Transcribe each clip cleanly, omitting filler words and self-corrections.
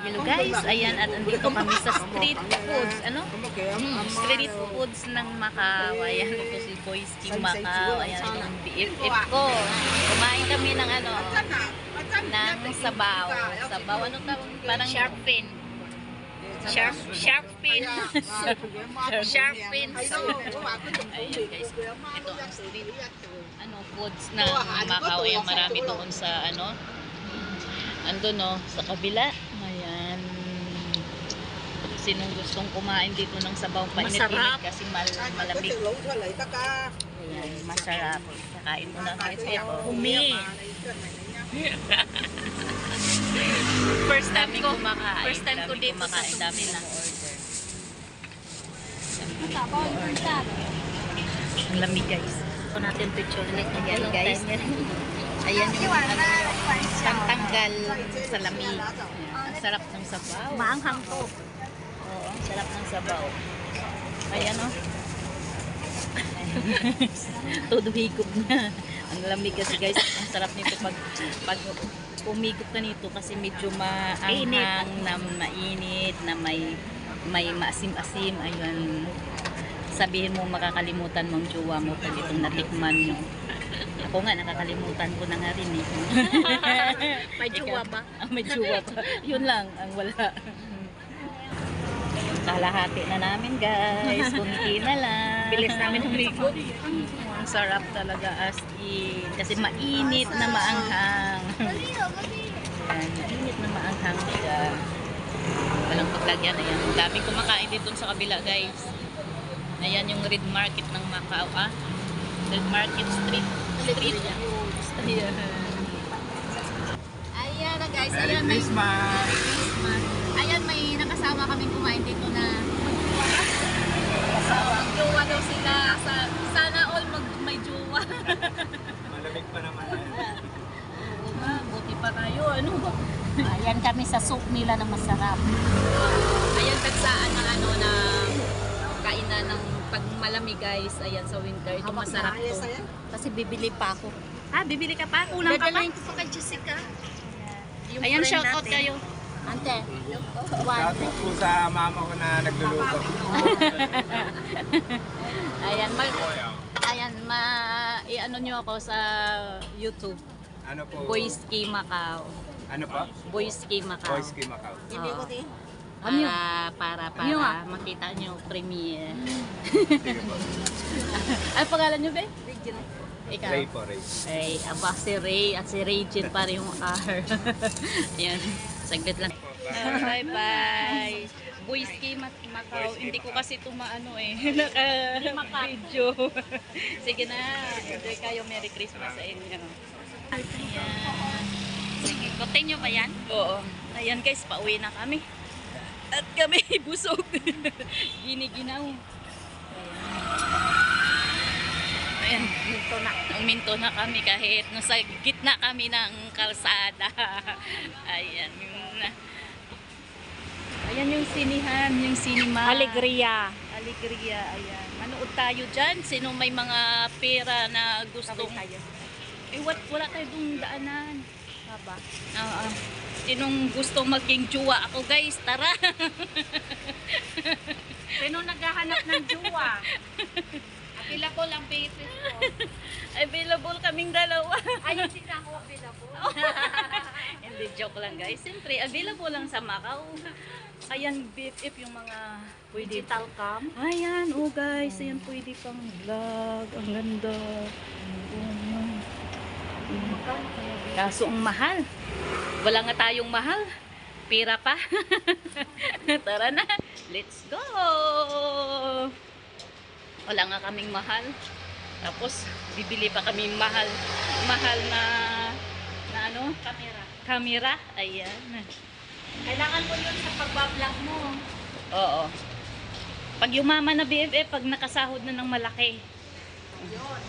Hello guys, ayan at andito kami sa street foods, street foods ng Macau. Ayan, ito si Boys Team Macau. Ayan, yung BFF ko. Kumain kami ng ng sabaw. Sabaw, ano tawag? Parang shark fin. Shark fin. Shark fin. Ayan guys, ito ang street foods ng Macau. Ayan, marami doon sa andun sa kabila. Ayan. Sinong gustong kumain dito ng sabaw painit-init kasi malamig. Ayan, masarap. Kakain mo na ito. Umi. First time ko dito kumakain. Dami ng order. Ang lamig guys. Ito natin picture ulit. Ayan guys. Ayan yung pangtanggal sa lamig. Ang sarap ng sabaw. Maanghang to. Oo, ang sarap ng sabaw. Ayan todo higop na. Ang lamig kasi guys. Ang sarap nito pag umigop ka nito kasi medyo maanghang, na mainit, na may maasim-asim. Ayun. Sabihin mo makakalimutan mong jowa mo pag itong natikman nyo. Ako nga, nakakalimutan ko na nga rin eh. May jowa ba? May jowa pa. Yun lang, ang wala. Kalahati na namin guys. Kunti na lang. Bilis namin humigot. Ang sarap talaga as in. Kasi mainit na maanghang. Ayan, mainit na maanghang siya. Walang paglagyan. Ayan, daming kumakain dito sa kabila guys. Ayan yung Red Market ng Macau. Red Market Street foods. Ayan na guys. Ayan may nakasama kaming kumain dito na magjowa daw sila. Sana all may jowa. Malamig pa naman. Buti pa tayo. Ano ba? Ayan kami sa soup nila na masarap. Ayan tagsaan ng na kainan ng pag malamig guys. Ayan sa winter. Ito masarap to. Kasi bibili pa ako. Bibili ka pa? Kulang ka pa? Dadalhin ko pa kay Jessica. Ayan, shoutout kayo. Ante. Shoutout po sa mama ko na nagluluto. Ayan, i-ano nyo ako sa YouTube. Ano po? Boys Team Macau. Ano po? Boys Team Macau. Boys Team Macau. Para Ano makita nyo premiere. Sige po. Ano pangalan nyo, be? Ikaw? Ray po, Ray. Ray. Aba, si Ray at si Rachel pa rin yung R. Ayan, saglit lang. Bye-bye. Boys Team Macau. Hindi ko kasi ito naka-video. Sige na. Enjoy kayo. Merry Christmas sa inyo. Ayan. Sige, continue ba yan? Oo. Ayan guys, pauwi na kami. At kami busog. Giniginaw. Ayan. Uminto na kami kahit nasa gitna kami ng kalsada. Ayan. Ayan yung sinihan, yung cinema. Alegria. Ayan. Manood tayo dyan. Sino may mga pera na gustong... wala tayo dong daanan. Haba. Sinong gustong maging jowa ako guys, tara. Sino naghahanap ng jowa? Available ang basis ko. Available kaming dalawa. Ayun din ako available. Hindi, joke lang guys. Siyempre, available lang sa Macau. Ayan, BFF yung mga pwede. Digital cam. Ayan, guys. Ayan, pwede pang vlog. Ang ganda. Kaso ang mahal. Wala nga tayong mahal. Pira pa. Tara na. Let's go. Wala nga kaming mahal. Tapos, bibili pa kaming mahal na camera. Ayan. Kailangan mo yun sa pagbablog mo. Oo. Pag yumaman na BFF, pag nakasahod na ng malaki. Yun.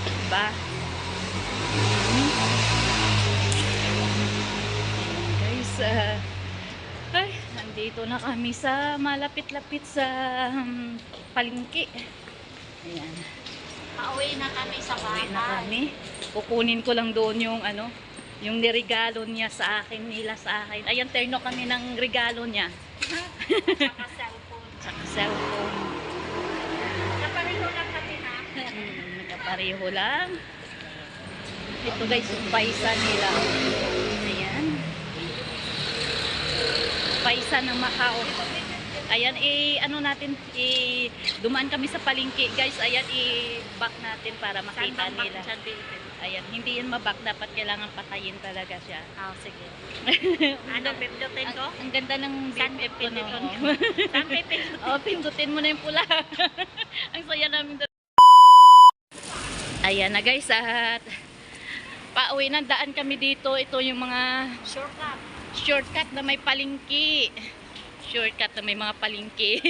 Diba? Guys, nandito na kami sa malapit-lapit sa palengke. Ayan. Pauwi na kami sa Pauwi na bahay. kami. Kukunin ko lang doon yung Yung niregalo niya sa akin, nila sa akin. Ayan, terno kami ng regalo niya. Saka cellphone. Tsaka cellphone. Kapareho lang kami ha. Nagkapareho lang. Ito guys, yung paisa nila. Ayan. Paisa ng Macau. Ayan, ano natin, dumaan kami sa palengke guys. Ayan, i-back natin para makita nila. Ayan, hindi yan maback. Dapat kailangan patayin talaga siya. Sige. Ano, pindutin ko? Ang ganda ng BFF ko, no? Saan pipindutin? Oh, pindutin mo na yung pula. Ang saya namin doon. Ayan na guys, at pauwi ng daan kami dito. Ito yung mga Shortcut. shortcut na may palengke. Shortcut na may mga palengke.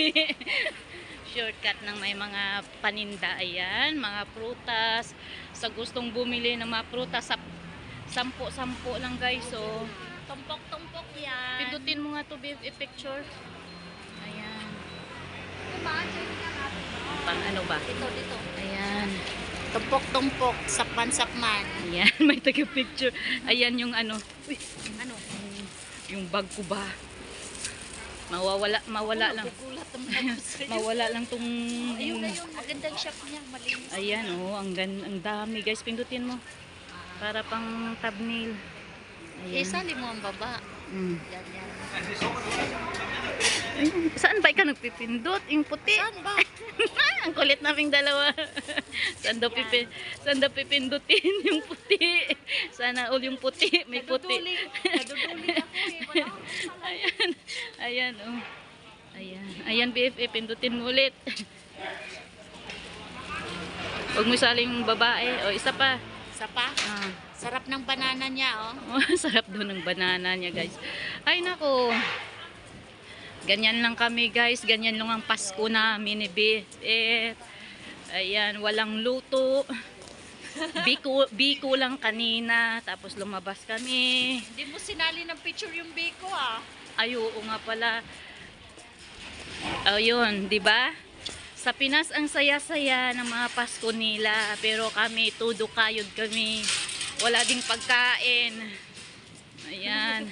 Shortcut ng may mga paninda. Ayan, mga prutas. Sa gustong bumili ng mga prutas, sa 10-10 lang guys. So, Tumpok-tumpok yan. pindutin mo nga to picture. Ayan. Pang ano ba? Dito. Ayan. Tumpok-tumpok. Sakman-sakman. Ayan, may taga-picture. Ayan yung ano. Uy, Ano? yung bag ko ba? Mawala lang. Nagugulat naman ako sa'yo. Mawala lang tong... Ayun na yun. Magandang shop niya. Malinis. Ayan, oh, ang dami guys. Pindutin mo. Para pang thumbnail. Ayan. Isali mo ang baba. Mm. Yan. Ayun, saan ba ikaw nagpipindot? Yung puti. Saan ba? Ang kulit naming dalawa. Saan daw pipindutin yung puti? Sana all yung puti. May puti. Naduduli ako eh. Wala akong kasalanan. Ayan. Ayan, oh. Ayan. Ayan, BFF. Pindutin mo ulit. Huwag mo saling babae. O, isa pa. Isa pa? Ah. Sarap ng banana niya, oh. Oh, sarap daw ng banana niya, guys. Ay, nako. Ganyan lang kami, guys. Ganyan lang ang Pasko namin ni BFF. Ayan, walang luto. Biko lang kanina. Tapos lumabas kami. Hindi mo sinali ng picture yung biko, ah. Ay, oo nga pala. Ayun, di ba? Sa Pinas, ang saya-saya ng mga Pasko nila. Pero kami, tudo kayod kami. Wala ding pagkain. Ayan.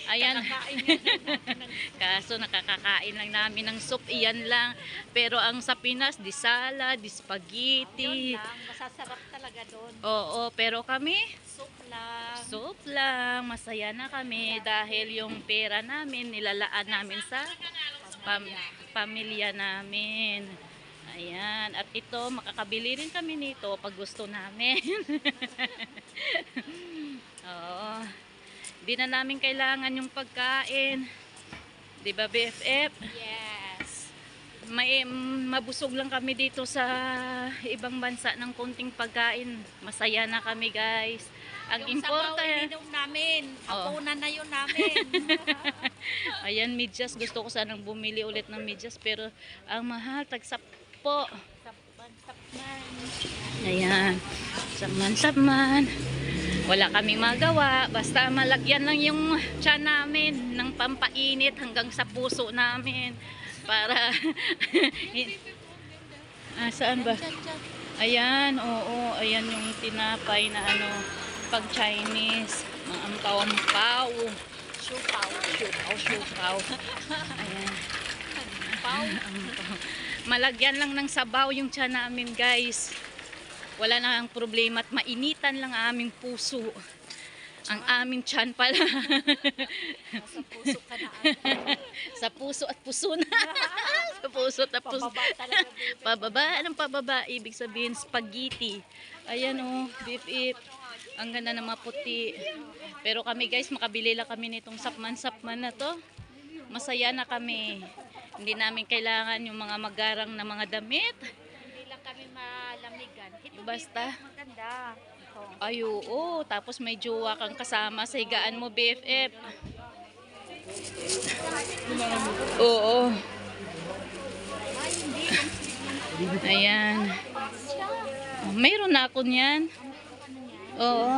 Ayan. Kaso nakakakain lang namin ng soup. Iyan lang. Pero ang sa Pinas, di salad, di spaghetti. Yun lang. Masasarap talaga doon. Oo, pero kami, Soup lang. soup lang. Masaya na kami dahil yung pera namin nilalaan namin sa pamilya namin. Ayan. At ito, makakabili rin kami nito pag gusto namin. Oo. Hindi na namin kailangan yung pagkain. Di ba, BFF? Yes. May mabusog lang kami dito sa ibang bansa ng konting pagkain. Masaya na kami, guys. Ang Yung sabaw, importante. ininom namin. Oo. Hapunan na yun namin. Ayan, medyas. Gusto ko sanang bumili ulit ng medyas. Pero ang mahal, tagsapo. Sapman. Ayan. Sapman. Wala kaming magawa. Basta malagyan lang yung tiyan namin ng pampainit hanggang sa puso namin. Para... saan ba? Ayan, oo. Ayan yung tinapay na ano, pag Chinese. Mga ampaw-ampaw. Siupaw. Siupaw. Ayan. Malagyan lang ng sabaw yung tiyan namin, guys. Wala na ang problema at mainitan lang ang aming puso. Ang aming tiyan pala. Sa puso ka na. Sa puso at puso na. Sa puso at puso. Pababa talaga. Baby. Pababa? Anong pababa? Ibig sabihin spaghetti. Ayan o, beef. Ang ganda ng mga puti. Pero kami guys, makabili lang kami nitong sapman na to. Masaya na kami. Hindi namin kailangan yung mga magarang na mga damit. Hindi lang kami malamigan. Ito Basta. baby, maganda. Ito. Ay, oo. Tapos may jowa kang kasama sa higaan mo, BFF. Oo. Ayan. Mayroon na ako niyan. Oo.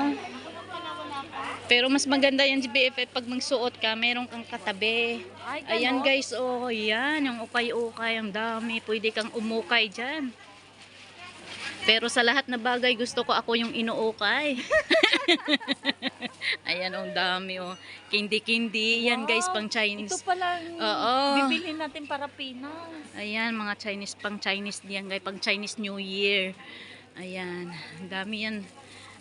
Pero mas maganda yan si BFF pag magsuot ka, meron kang katabi. Ay, Ayan ganon? guys, oh, yan. Yung ukay-ukay, ang dami. Pwede kang umukay dyan. Pero sa lahat na bagay, gusto ko ako yung inuukay. Ayan, ang dami oh. Kindi-kindi. Yan guys, pang Chinese. Ito pala Oo. bibilhin natin para Pinas. Ayan, mga Chinese, pang Chinese diyan guys, pang Chinese New Year. Ayan, ang dami yan.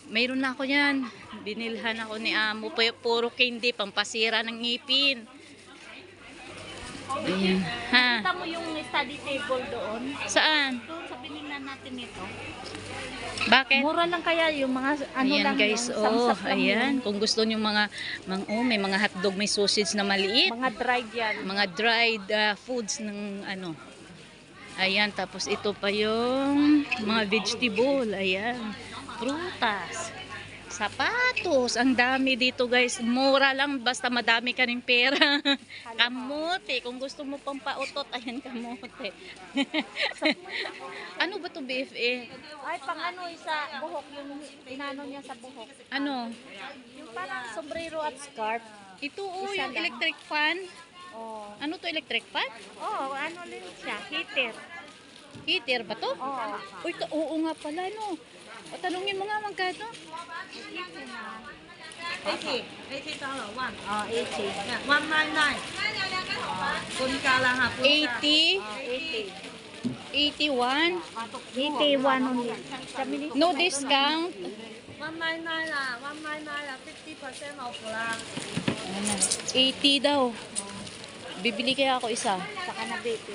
Mayroon na ako yan. Binilhan ako ni Amo. Puro candy, pampasira ng ngipin. Ayan. Ha? Kita mo yung study table doon. Saan? Doon sa binigyan natin ito. Bakit? Mura lang kaya yung mga ano Ayan lang guys, yung oh, samsap lang ayan. yung Kung gusto niyo may mga hotdog, may sausage na maliit. mga dried yan. Mga dried foods ng ano. Ayan, tapos ito pa yung mga vegetable. Ayan, prutas, sapatos. Ang dami dito guys. Mura lang basta madami ka ng pera. Kamote. Kung gusto mo pang pautot, ayan kamote. Ano ba to BFA? Ay, pang ano sa buhok, yung inano niya sa buhok. Ano? Yung parang sombrero at scarf. Ito oh, Isa yung lang. electric fan. Oh. Ano to, electric fan? Oh, ano din siya, heater. Heater ba to? Oh. Uy, oo nga pala no. O, tanungin mo nga magkano? 80 dollar one. Oh, 80. 199คุณกาละค่ะ 80, 80. 81. 81 only. Sa minute. No discount. 199啦199啦50% off 啦 Ano? 80 daw. Bibili kaya ako isa. Saka na baby.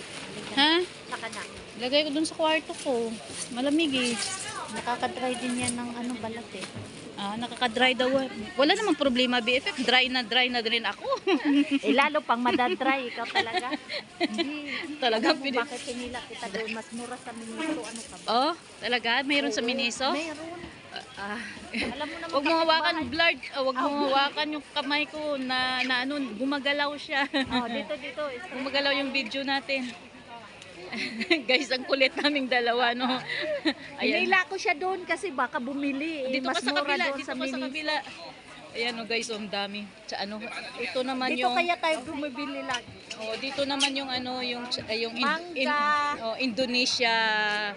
Ha? Saka na. Lagay ko dun sa kwarto ko. Malamig eh. Nakaka-dry din yan ng ano balat eh. Ah, nakaka-dry daw. Wala namang problema, BFF. Dry na rin ako. Eh lalo pang madadry, ikaw talaga. Hindi. Talaga, Alam mo bakit hinila kita doon? Mas mura sa Miniso. Ano ka ba? Oh, talaga? Mayroon sa Miniso? Meron. Ah. Alam mo naman Wag mo hawakan, kapitbahay. blurred. Wag mo hawakan yung kamay ko na ano, gumagalaw siya. Oh, dito. Gumagalaw yung video natin. Guys, ang kulit naming dalawa, no? Ayan. Hinila ko siya doon kasi baka bumili. Eh. Dito Mas ka sa mura kabila, doon dito sa ka sa Miniso. kabila. Ayan, oh, guys, ang dami. Sa ano, ito naman Dito yung kaya tayo bumibili lagi. oh, dito naman yung ano, yung Mangga. Indonesia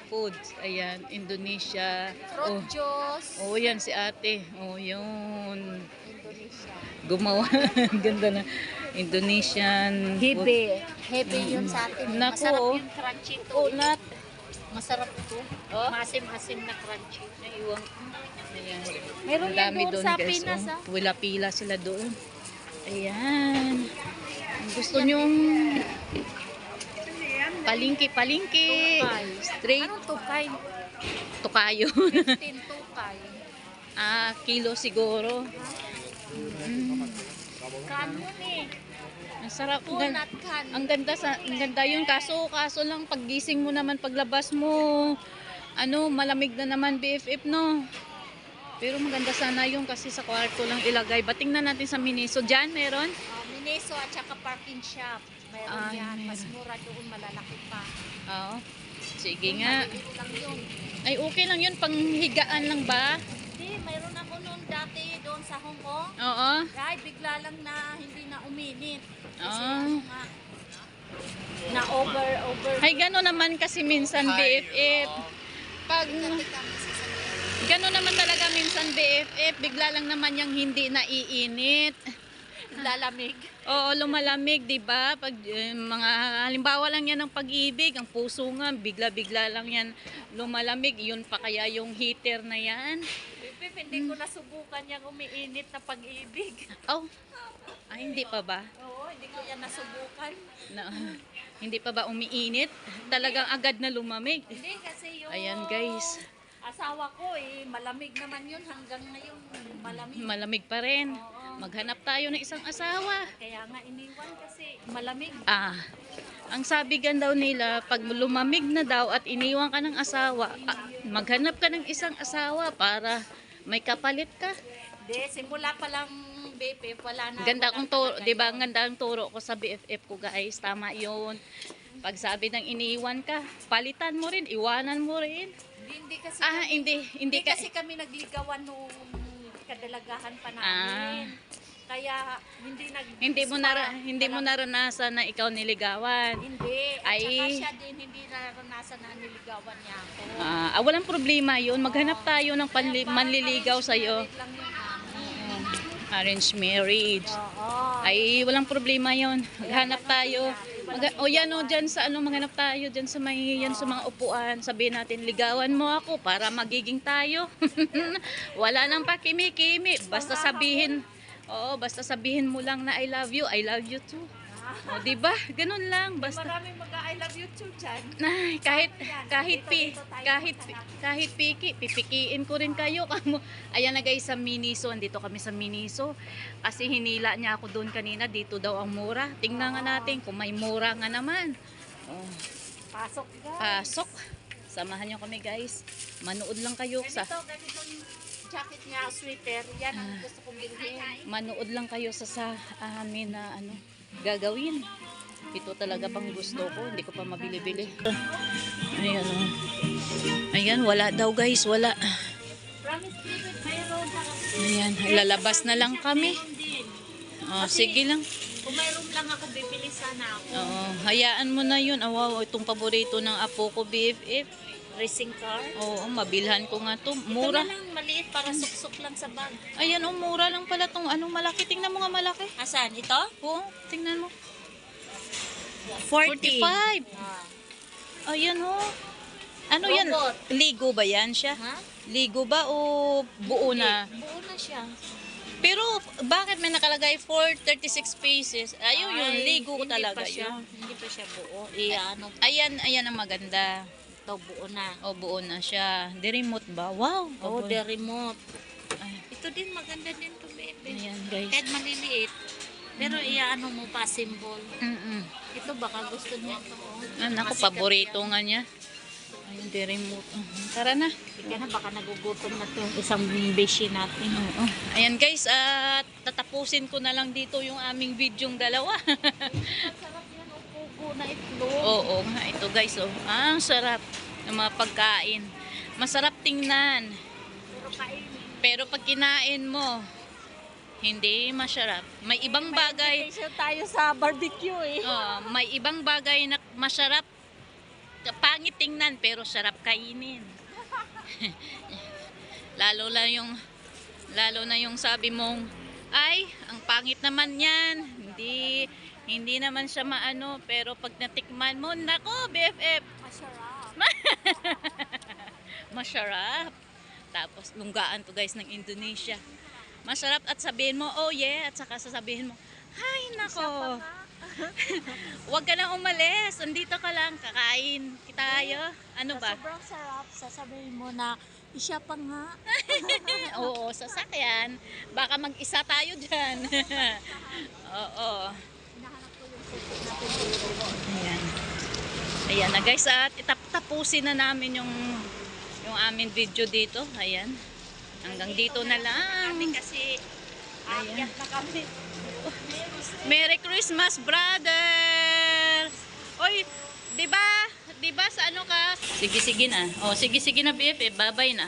foods. Ayan, Indonesia. Fruit juice. Oh, yan si Ate. Oh, yun. Indonesia. Gumawa. Ganda na. Indonesian food. Hebe. Hebe yun sa atin. Naku, Masarap oh. yung crunchy to. Oh, nat. Masarap ito. Oh. Masim-masim na crunchy. Naiwan ko. Ayan. Meron Ang yan dami doon sa guys, Pinas, oh. ah. Pila-pila sila doon. Ayan. Kung gusto nyong palingki. Tukay. Straight. Anong tukay? Tukayo. 15 tukay. Kilo siguro. Kan mo ni. Ang sarap. Donut kan. Ang ganda yun. Kaso lang paggising mo naman, paglabas mo, ano, malamig na naman BFF, no? Pero maganda sana yung kasi sa kwarto lang ilagay. Bating na natin sa Miniso. Diyan meron? Miniso at saka parking shop. Meron Ay, yan. meron. Mas mura doon, malalaki pa. Oo. Sige nga. Maliit lang yun. Ay, okay lang yun. Panghigaan lang ba? Hindi, mayroon ako noon dati doon sa Hong Kong. Oo. Ay, bigla lang na hindi na uminit. Kasi Ah. ano nga, na over. Ay, gano'n naman kasi minsan BFF. Pag gano'n naman talaga minsan BFF, bigla lang naman yung hindi naiinit. Lalamig. Oo, lumalamig, 'di ba? Pag mga halimbawa lang 'yan ng pag-ibig, ang puso nga bigla-bigla lang 'yan lumalamig. 'Yun pa kaya yung heater na 'yan. Pipip, hindi ko nasubukan yung umiinit na pag-ibig. Oh. Ay, hindi pa ba? Oo, hindi ko yan nasubukan. Na, hindi pa ba umiinit? Talagang agad na lumamig. Hindi kasi yung Ayan, guys. asawa ko malamig naman yun hanggang ngayon malamig. Malamig pa rin. Oo. Maghanap tayo ng isang asawa. Kaya nga iniwan kasi malamig. Ang sabigan daw nila, pag lumamig na daw at iniwan ka ng asawa, maghanap ka ng isang asawa para may kapalit ka. Hindi, simula pa lang BP, wala na. Ganda wala kong turo, talaga 'di ba? yun. Ang ganda ang turo ko sa BFF ko, guys. Tama 'yon. Pag sabi ng iniwan ka, palitan mo rin, iwanan mo rin. Hindi kasi Hindi hindi ka. kasi kami nagligawan nung kadalagahan pa namin. Kaya Hindi mo naranasan na ikaw niligawan. Hindi. At Ay. saka siya din hindi naranasan na niligawan niya ako. Walang problema 'yun. Maghanap tayo ng manliligaw sa iyo. Wait lang yung amin. Arranged marriage. Oo. Ay, walang problema 'yon. Maghanap tayo. Diyan sa maghanap tayo diyan sa yan sa mga upuan. Sabihin natin, ligawan mo ako para magiging tayo. Wala nang pakimi-kimi. Basta sabihin mo lang na I love you too. O, di ba? Ganun lang. Basta Maraming mag-I love you too dyan. Ay, kahit pipikiin ko rin kayo. Ayan na guys, sa Miniso. Andito kami sa Miniso. Kasi hinila niya ako doon kanina. Dito daw ang mura. Tingnan nga natin kung may mura nga naman. Oh, Pasok ka. pasok. Samahan niyo kami guys. Manood lang kayo sa Ganito yung jacket niya, sweater. Yan ang gusto kong bilhin. manood lang kayo sa amin na gagawin. Ito talaga pang gusto ko. Hindi ko pa mabili-bili. Ayan o. Ayan, wala daw guys. Wala. Promise David, mayroon na. Ayan, lalabas na lang kami. Sige lang. Kung mayroon lang ako, bibili sana ako. Hayaan mo na yun. Wow, itong paborito ng apo ko, BFF. Racing car. Oo, mabilhan ko nga to. Mura. Ito na lang, maliit para suksok lang sa bag. Ayan, mura lang pala tong malaki. Tingnan mo nga malaki. Asan? Ito? Oo, tingnan mo. 40. 45. Ayan Ano yan? Robot. Ligo ba yan siya? Ha? Ligo ba o buo na? Buo na siya. Pero bakit may nakalagay 436 pieces? Ayun yun, ligo hindi talaga pa siya, yun. Hindi pa siya buo. Ayan ang maganda. Ito buo na. O, buo na siya. The remote ba? Wow! Oh, the remote. Ay, Ito din, maganda din to, baby. ayan, guys. Kahit maliliit. Pero iyaano mo pa, symbol. Ito baka gusto niya ito. Naku, paborito nga niya. Ayun, the remote. Tara na. Ika na, baka nagugutom na to. Isang beshi natin. Oo. Ayan guys, tatapusin ko na lang dito yung aming videong dalawa. Masarap yan, pugo na itlog. Oo nga, ito guys. Ang sarap ng mga pagkain. Masarap tingnan. Pero kainin. Pero pag kinain mo, hindi masarap. May ibang bagay, Invitation tayo sa barbecue eh. may ibang bagay na masarap. Pangit tingnan pero sarap kainin. lalo na yung sabi mong, ay, ang pangit naman yan. Hindi naman siya maano, pero pag natikman mo, nako, BFF, Masarap. masarap. Tapos lunggaan to guys ng Indonesia. Masarap at sabihin mo, oh yeah, at saka sasabihin mo, ay, nako. Huwag ka nang umalis. Andito ka lang. Kakain tayo. Ano ba? Sobrang sarap. Sasabihin mo na, isya pa nga. Oo, sasakyan. Baka mag-isa tayo dyan. Oo. Hinahanap ko yung susi natin. Ayan. Ayan na guys. At tapusin na namin yung aming video dito. Ayan. Hanggang dito na lang. Kami kasi, akyat na kami. Merry Christmas, brothers! Oy, di ba sa ano ka? Sige na. Oh, sige na BF, bye-bye na.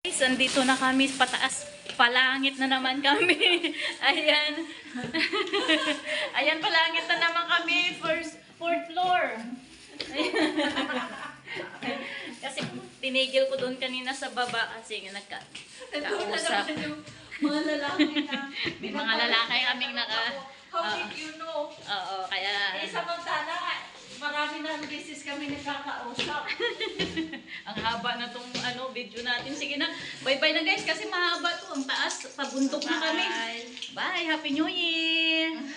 Guys, andito na kami pataas. Palangit na naman kami. Ayan. Ayan, palangit na naman kami. Fourth floor. Kasi tinigil ko doon kanina sa baba kasi nagkausap. Mga lalaki na. May mga lalaki kaming How did you know? Oo, kaya Samantala, marami na beses kami nagkakausap. ang haba na tong video natin. Sige na, bye-bye na guys kasi mahaba to. Ang taas, pabundok na kami. Bye, Happy New Year!